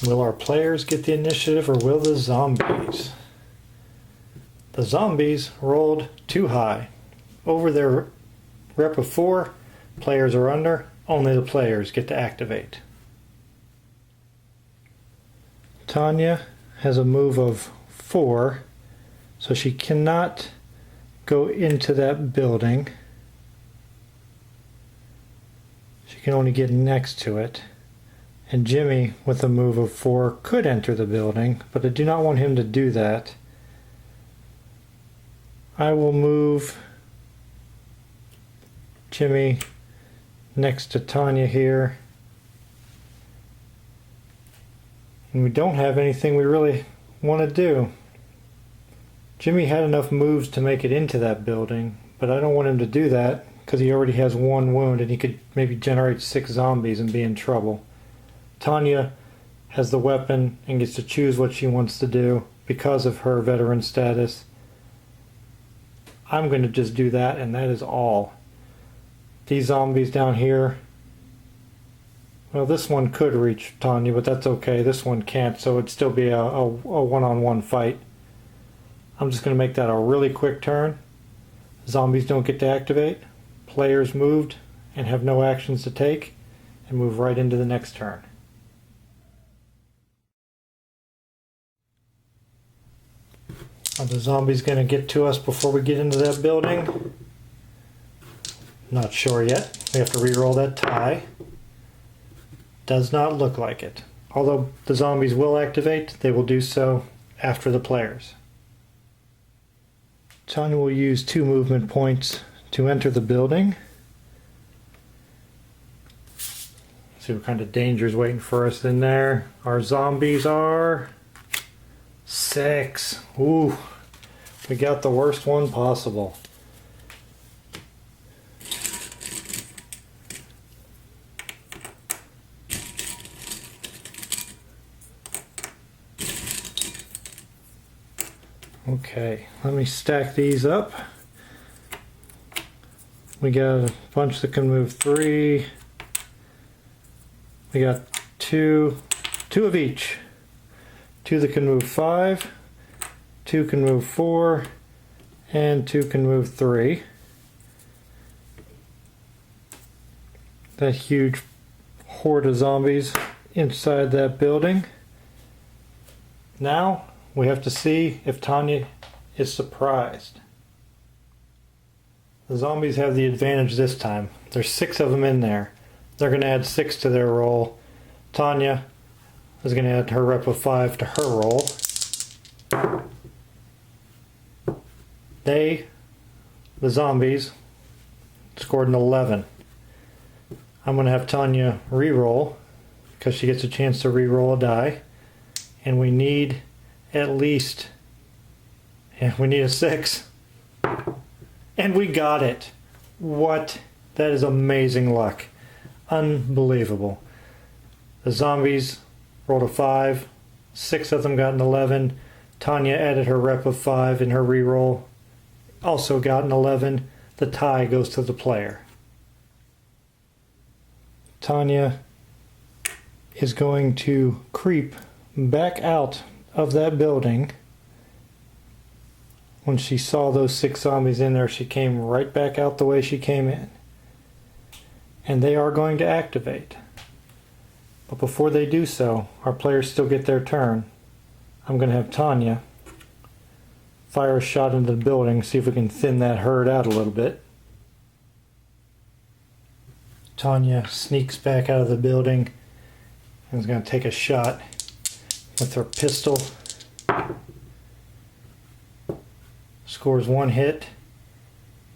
Will our players get the initiative or will the zombies? The zombies rolled too high. Over their rep of 4, players are under, only the players get to activate. Tonya has a move of 4, so she cannot go into that building. She can only get next to it. And Jimmy, with a move of 4, could enter the building, but I do not want him to do that. I will move Jimmy next to Tonya here. And we don't have anything we really want to do. Jimmy had enough moves to make it into that building, but I don't want him to do that because he already has 1 wound and he could maybe generate 6 zombies and be in trouble. Tonya has the weapon and gets to choose what she wants to do because of her veteran status. I'm going to just do that, and that is all. These zombies down here, well, this one could reach Tonya, but that's okay. This one can't, so it'd still be a one-on-one fight. I'm just going to make that a really quick turn. Zombies don't get to activate. Players moved and have no actions to take and move right into the next turn. Are the zombies going to get to us before we get into that building? Not sure yet. We have to re-roll that tie. Does not look like it. Although the zombies will activate, they will do so after the players. Tonya will use 2 movement points to enter the building. See what kind of danger is waiting for us in there. Our zombies are 6. Ooh, we got the worst one possible. Okay, let me stack these up. We got a bunch that can move 3. We got 2 of each. 2 that can move 5, 2 can move 4, and 2 can move 3. That huge horde of zombies inside that building. Now we have to see if Tonya is surprised. The zombies have the advantage this time. There's 6 of them in there. They're going to add 6 to their roll. Tonya is going to add her rep of 5 to her roll. The zombies, scored an 11. I'm going to have Tonya re-roll because she gets a chance to re-roll a die. And we need at least, we need a 6. And we got it. What? That is amazing luck. Unbelievable. The zombies rolled a 5. 6 of them got an 11. Tonya added her rep of 5 in her reroll. Also got an 11. The tie goes to the player. Tonya is going to creep back out of that building. When she saw those 6 zombies in there, she came right back out the way she came in. And they are going to activate. But before they do so, our players still get their turn. I'm going to have Tonya fire a shot into the building, see if we can thin that herd out a little bit. Tonya sneaks back out of the building and is going to take a shot with her pistol. Scores 1 hit.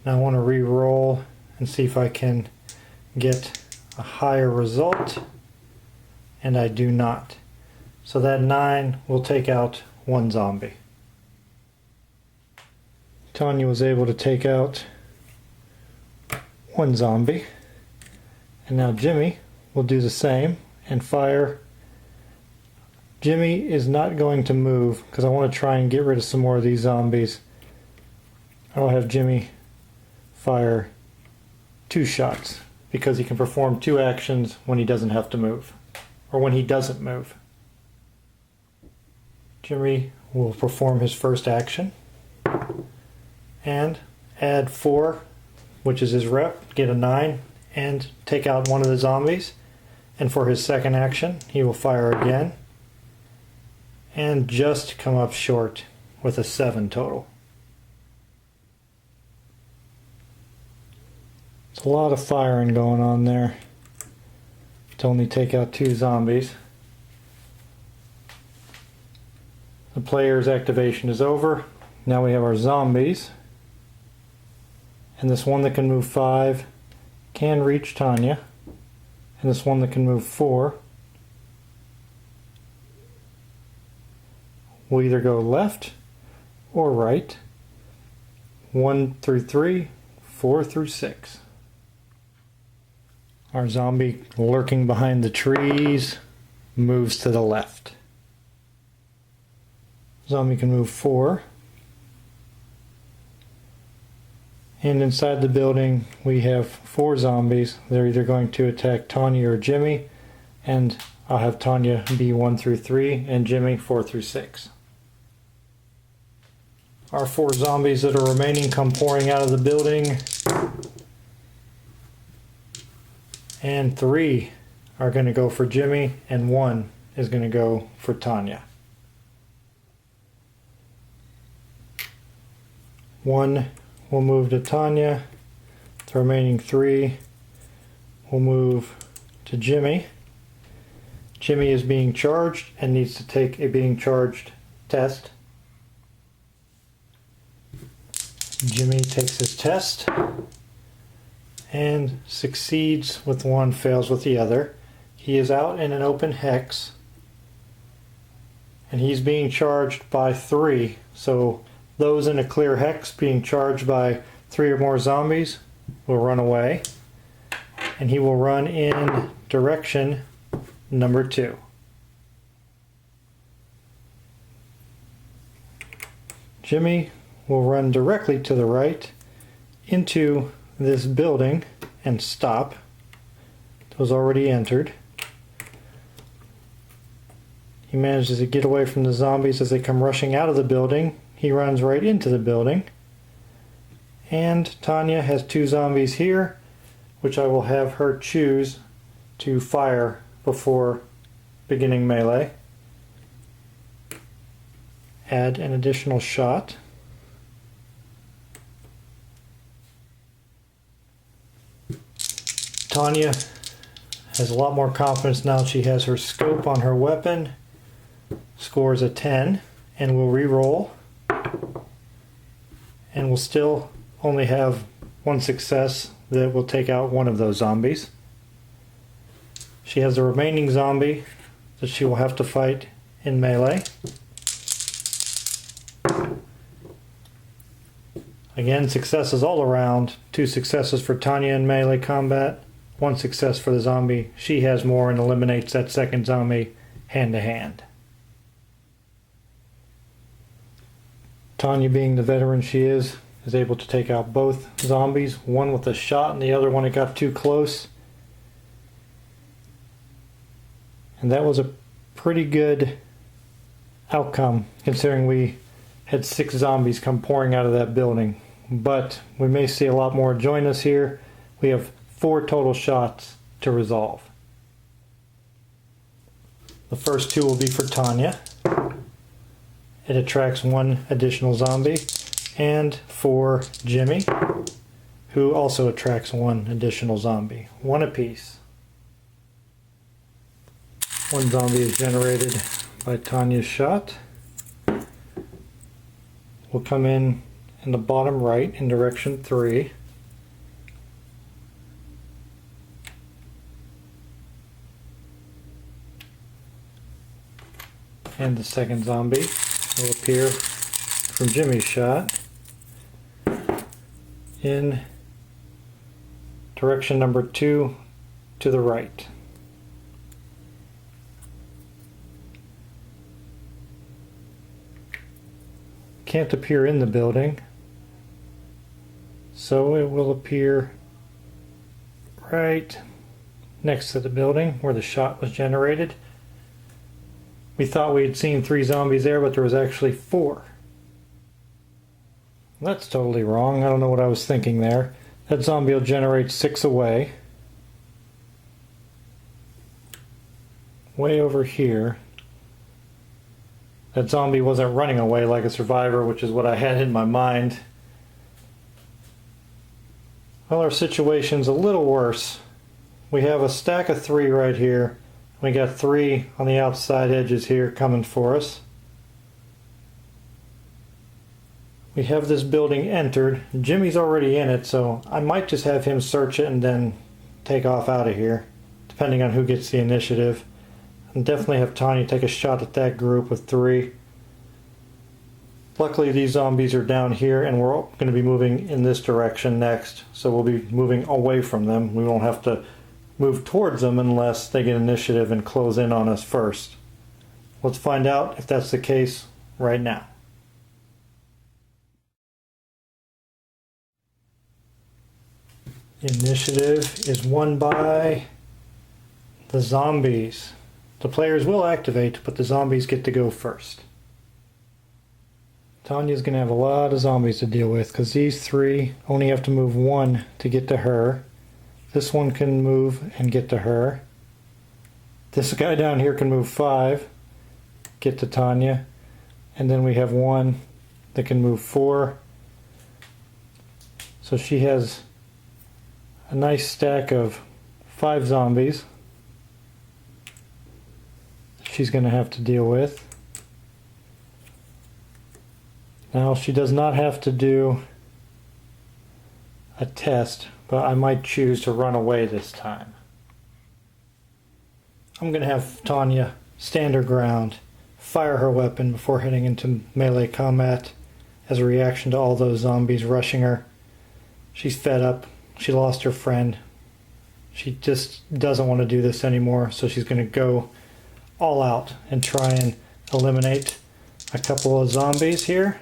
Now I want to re-roll and see if I can get a higher result, and I do not. So that 9 will take out 1 zombie. Tonya was able to take out 1 zombie, and now Jimmy will do the same and fire. Jimmy is not going to move because I want to try and get rid of some more of these zombies. I'll have Jimmy fire 2 shots because he can perform 2 actions when he doesn't have to move, or when he doesn't move. Jimmy will perform his first action and add 4, which is his rep, get a 9, and take out one of the zombies. And for his second action, he will fire again and just come up short with a 7 total. It's a lot of firing going on there to only take out 2 zombies. The player's activation is over. Now we have our zombies. And this one that can move 5 can reach Tonya. And this one that can move 4 will either go left or right. 1 through 3, 4 through 6. Our zombie lurking behind the trees moves to the left. Zombie can move 4. And inside the building we have 4 zombies. They're either going to attack Tonya or Jimmy, and I'll have Tonya be 1 through 3 and Jimmy 4 through 6. Our 4 zombies that are remaining come pouring out of the building, and 3 are going to go for Jimmy and 1 is going to go for Tonya. 1 will move to Tonya. The remaining 3 will move to Jimmy. Jimmy is being charged and needs to take a being charged test. Jimmy takes his test and succeeds with one, fails with the other. He is out in an open hex and he's being charged by 3. So those in a clear hex being charged by 3 or more zombies will run away, and he will run in direction number 2. Jimmy will run directly to the right into this building and stop. It was already entered. He manages to get away from the zombies as they come rushing out of the building. He runs right into the building. And Tonya has 2 zombies here, which I will have her choose to fire before beginning melee. Add an additional shot. Tonya has a lot more confidence now. She has her scope on her weapon, scores a 10, and will re-roll. And will still only have 1 success that will take out one of those zombies. She has the remaining zombie that she will have to fight in melee. Again, successes all around. 2 successes for Tonya in melee combat, 1 success for the zombie. She has more and eliminates that second zombie hand to hand. Tonya, being the veteran she is able to take out both zombies, one with a shot and the other one that got too close. And that was a pretty good outcome considering we had 6 zombies come pouring out of that building. But we may see a lot more join us here. We have 4 total shots to resolve. The first 2 will be for Tonya. It attracts 1 additional zombie, and for Jimmy, who also attracts 1 additional zombie. 1 apiece. 1 zombie is generated by Tonya's shot. Will come in the bottom right in direction 3. And the second zombie will appear from Jimmy's shot in direction number 2 to the right. Can't appear in the building, so it will appear right next to the building where the shot was generated. We thought we had seen 3 zombies there, but there was actually 4. That's totally wrong. I don't know what I was thinking there. That zombie will generate 6 away. Way over here. That zombie wasn't running away like a survivor, which is what I had in my mind. Well, our situation's a little worse. We have a stack of 3 right here. We got 3 on the outside edges here coming for us. We have this building entered. Jimmy's already in it, so I might just have him search it and then take off out of here, depending on who gets the initiative. And definitely have Tonya take a shot at that group of 3. Luckily these zombies are down here and we're going to be moving in this direction next, so we'll be moving away from them. We won't have to move towards them unless they get initiative and close in on us first. Let's find out if that's the case right now. Initiative is won by the zombies. The players will activate, but the zombies get to go first. Tonya's going to have a lot of zombies to deal with because these 3 only have to move 1 to get to her. This one can move and get to her. This guy down here can move 5, get to Tonya. And then we have 1 that can move 4. So she has a nice stack of 5 zombies she's going to have to deal with. Now she does not have to do a test, but I might choose to run away this time. I'm going to have Tonya stand her ground, fire her weapon before heading into melee combat as a reaction to all those zombies rushing her. She's fed up. She lost her friend. She just doesn't want to do this anymore, so she's going to go all out and try and eliminate a couple of zombies here.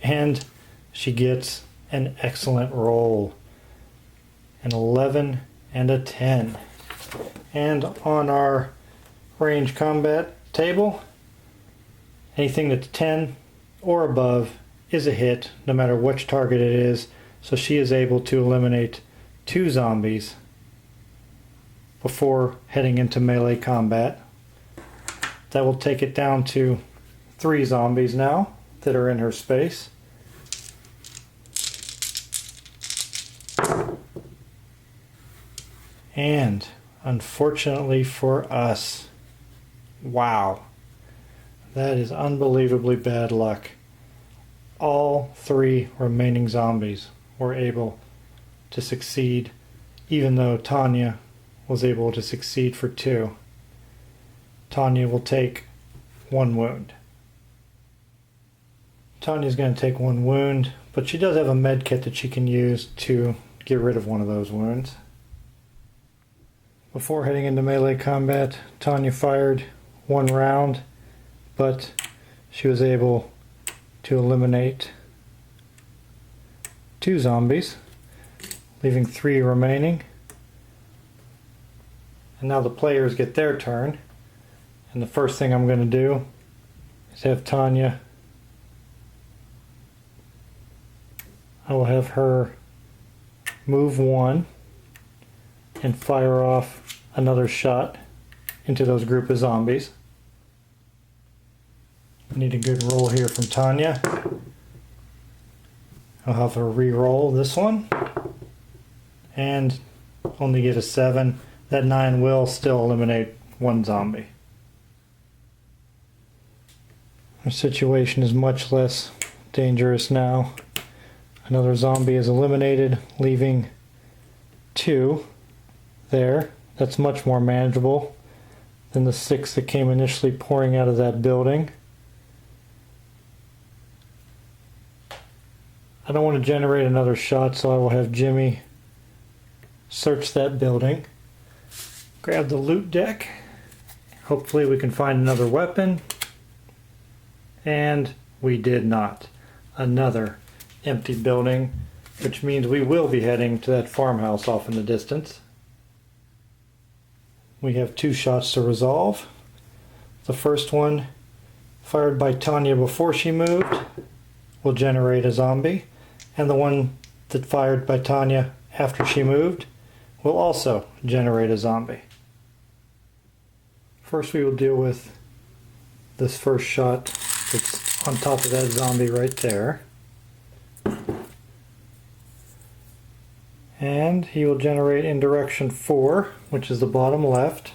And she gets an excellent roll. An 11 and a 10. And on our range combat table, anything that's 10 or above is a hit, no matter which target it is. So she is able to eliminate 2 zombies before heading into melee combat. That will take it down to 3 zombies now that are in her space. And unfortunately for us, wow, that is unbelievably bad luck. All 3 remaining zombies were able to succeed, even though Tonya was able to succeed for 2. Tonya will take 1 wound. Tanya's going to take 1 wound, but she does have a med kit that she can use to get rid of one of those wounds. Before heading into melee combat, Tonya fired 1 round, but she was able to eliminate 2 zombies, leaving 3 remaining. And now the players get their turn. And the first thing I'm going to do is have Tonya, I will have her move 1 and fire off another shot into those group of zombies. I need a good roll here from Tonya. I'll have her re-roll this one and only get a 7. That 9 will still eliminate 1 zombie. Our situation is much less dangerous now. Another zombie is eliminated, leaving 2 there. That's much more manageable than the 6 that came initially pouring out of that building. I don't want to generate another shot, so I will have Jimmy search that building. Grab the loot deck. Hopefully we can find another weapon. And we did not. Another empty building, which means we will be heading to that farmhouse off in the distance. We have 2 shots to resolve. The first one, fired by Tonya before she moved, will generate a zombie, and the one that fired by Tonya after she moved will also generate a zombie. First we will deal with this first shot that's on top of that zombie right there. And he will generate in direction 4, which is the bottom left.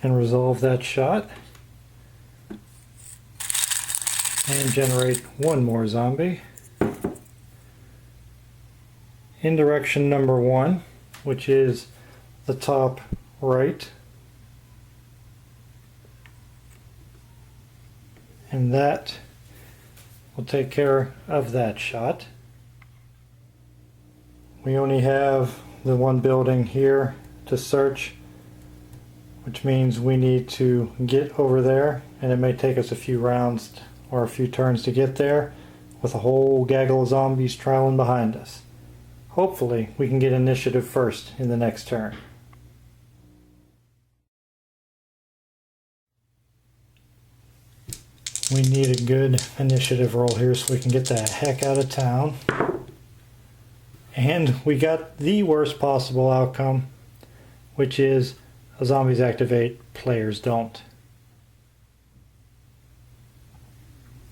And resolve that shot. And generate one more zombie. In direction number 1, which is the top right. And that will take care of that shot. We only have the one building here to search, which means we need to get over there, and it may take us a few rounds or a few turns to get there with a whole gaggle of zombies trailing behind us. Hopefully we can get initiative first in the next turn. We need a good initiative roll here so we can get the heck out of town. And we got the worst possible outcome, which is zombies activate, players don't.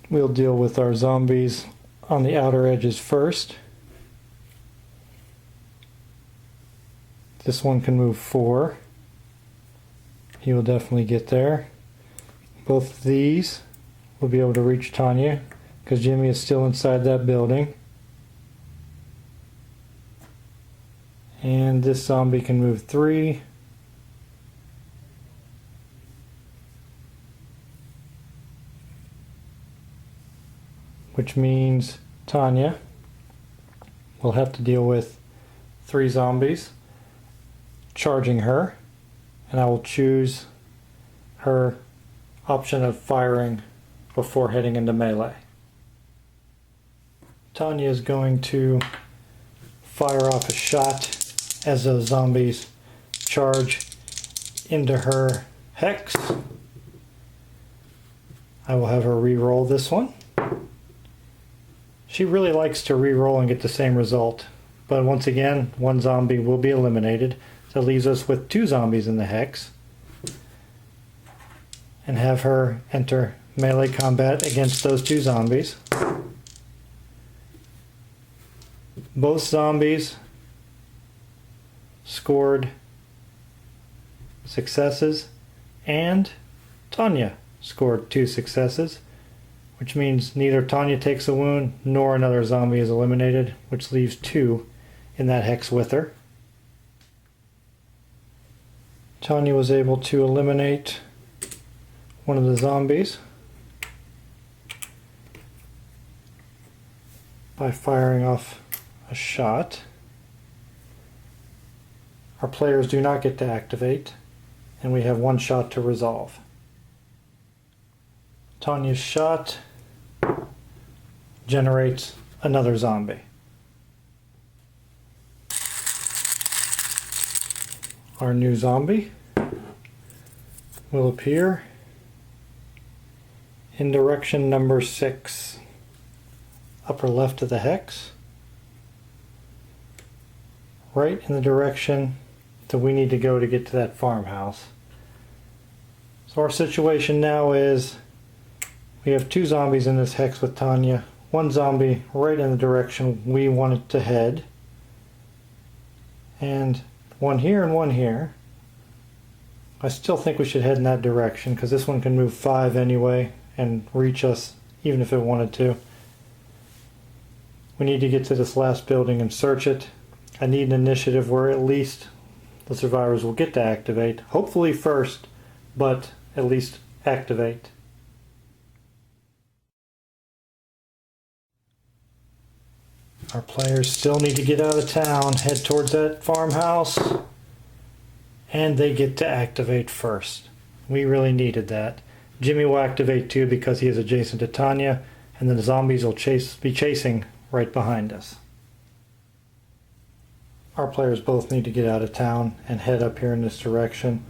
We'll deal with our zombies on the outer edges first. This one can move 4. He will definitely get there. Both of these will be able to reach Tonya because Jimmy is still inside that building. And this zombie can move 3. Which means Tonya will have to deal with 3 zombies charging her, and I will choose her option of firing before heading into melee. Tonya is going to fire off a shot as those zombies charge into her hex. I will have her re-roll this one. She really likes to re-roll and get the same result, but once again, one zombie will be eliminated. That leaves us with 2 zombies in the hex, and have her enter melee combat against those 2 zombies. Both zombies scored successes, and Tonya scored 2 successes, which means neither Tonya takes a wound nor another zombie is eliminated, which leaves 2 in that hex with her. Tonya was able to eliminate one of the zombies by firing off a shot. Our players do not get to activate, and we have 1 shot to resolve. Tonya's shot generates another zombie. Our new zombie will appear in direction number 6, upper left of the hex, right in the direction that we need to go to get to that farmhouse. So our situation now is we have 2 zombies in this hex with Tonya, 1 zombie right in the direction we want it to head, and 1 here and 1 here. I still think we should head in that direction because this one can move 5 anyway and reach us even if it wanted to. We need to get to this last building and search it. I need an initiative where at least the survivors will get to activate. Hopefully first, but at least activate. Our players still need to get out of town, head towards that farmhouse, and they get to activate first. We really needed that. Jimmy will activate too because he is adjacent to Tonya, and then the zombies will be chasing right behind us. our players both need to get out of town and head up here in this direction.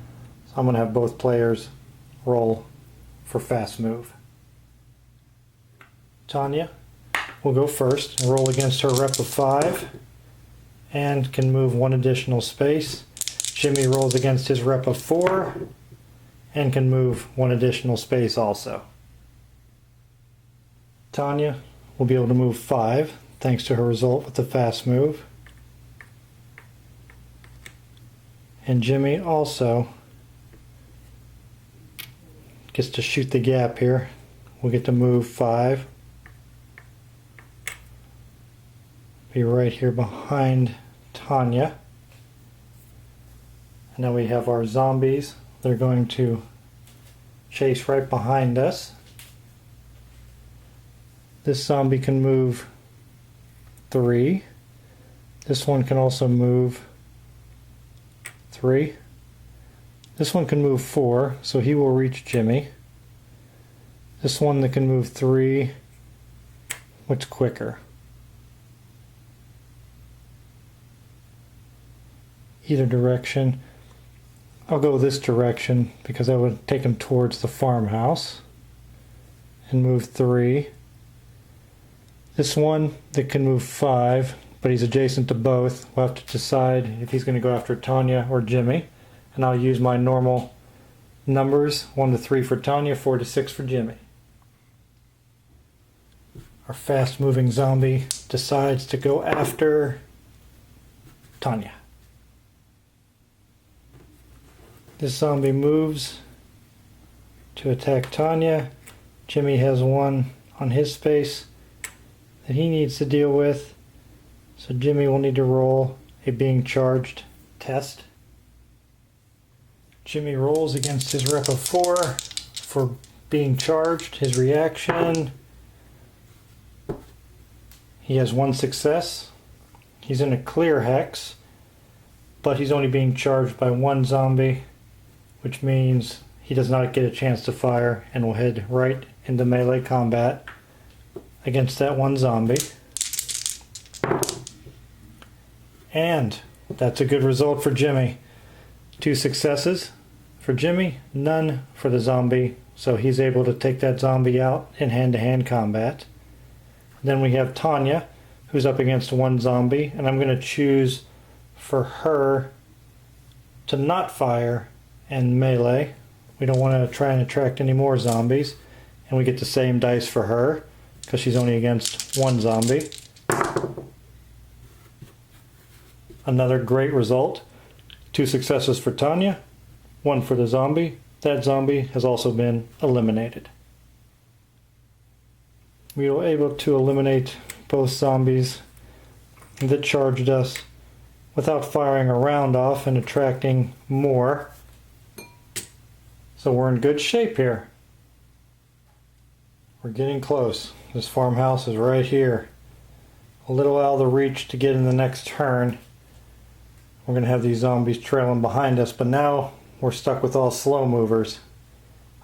So I'm going to have both players roll for fast move. Tonya will go first and roll against her rep of 5 and can move 1 additional space. Jimmy rolls against his rep of 4 and can move 1 additional space also. Tonya will be able to move 5 thanks to her result with the fast move. And Jimmy also gets to shoot the gap here. We'll get to move 5. Be right here behind Tonya. And now we have our zombies. They're going to chase right behind us. This zombie can move 3. This one can also move 3. This one can move 4, so he will reach Jimmy. This one that can move 3, what's quicker? Either direction. I'll go this direction because I would take him towards the farmhouse and move 3. This one that can move 5, but he's adjacent to both. We'll have to decide if he's going to go after Tonya or Jimmy. And I'll use my normal numbers, 1 to 3 for Tonya, 4 to 6 for Jimmy. Our fast moving zombie decides to go after Tonya. This zombie moves to attack Tonya. Jimmy has 1 on his space that he needs to deal with. So Jimmy will need to roll a being charged test. Jimmy rolls against his rep of 4 for being charged. His reaction, he has 1 success. He's in a clear hex, but he's only being charged by 1 zombie, which means he does not get a chance to fire and will head right into melee combat against that 1 zombie. And that's a good result for Jimmy. 2 successes for Jimmy, none for the zombie, so he's able to take that zombie out in hand-to-hand combat. Then we have Tonya, who's up against 1 zombie, and I'm going to choose for her to not fire and melee. We don't want to try and attract any more zombies, and we get the same dice for her because she's only against 1 zombie. Another great result. 2 successes for Tonya, 1 for the zombie. That zombie has also been eliminated. We were able to eliminate both zombies that charged us without firing a round off and attracting more. So we're in good shape here. We're getting close. This farmhouse is right here. A little out of the reach to get in the next turn. We're going to have these zombies trailing behind us, but now we're stuck with all slow movers.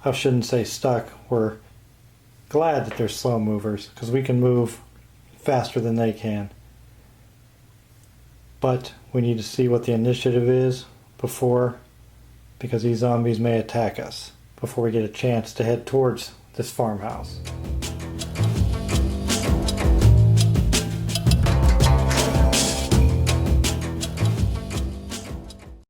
I shouldn't say stuck. We're glad that they're slow movers because we can move faster than they can. But we need to see what the initiative is because these zombies may attack us before we get a chance to head towards this farmhouse.